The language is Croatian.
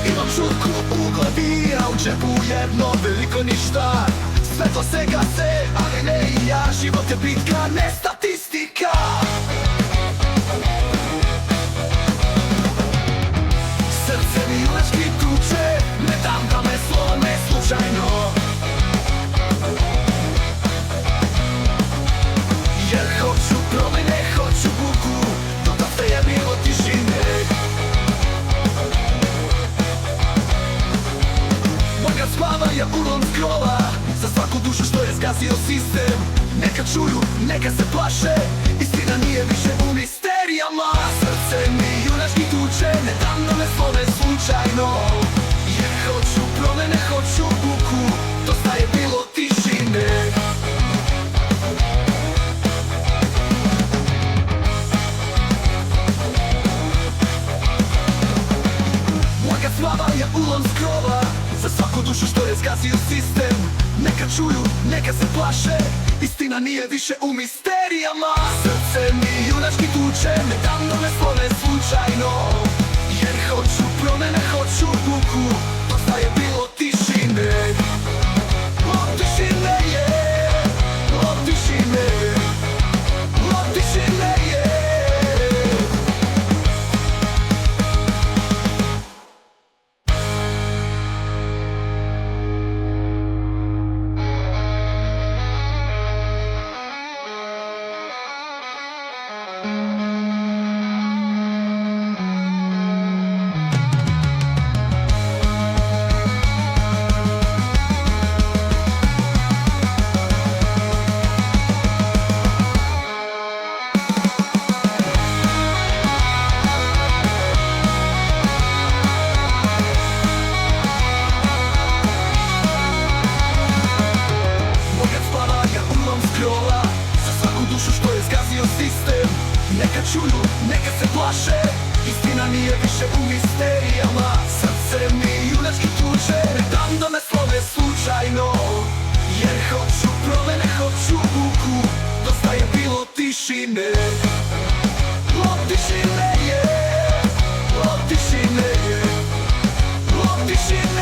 Imam žurku u glavi, a u džepu jedno veliko ništa. Svetlo se gase, ali ne i ja. Život je bitka, ne statistika. Srce mi junački tuče, ne dam da me slome slučajno. Jer hoću promene, hoću buku, to dosta je bilo tišine. Moja slava je ulom scrolla, za svaku dušu što je zgasio sistem. Neka čuju, neka se plaše, istina nije više u misterijama. Srce mi junački tuče, ne dam da me slove slučajno. Jer hoću promene, hoću buku, dosta je bilo tišine. Moja slava je ulom scrolla, za svaku dušu što je zgasio sistem. Neka čuju, neka se plaše, istina nije više u misterijama. Srce mi junački tuče, ne dam da me slove slučajno. Jer hoću promene, hoću buku, dosta je bilo tišine. Od tišine je, od tišine, od tišine je. Za svaku dušu što je zgasio sistem. Neka čuju, neka se plaše, istina nije više u misterijama. Srce mi junački tuče, ne dam da me slove slučajno. Jer hoću promene, hoću buku, dosta je bilo tišine. Od tišine je, od tišine je, od tišine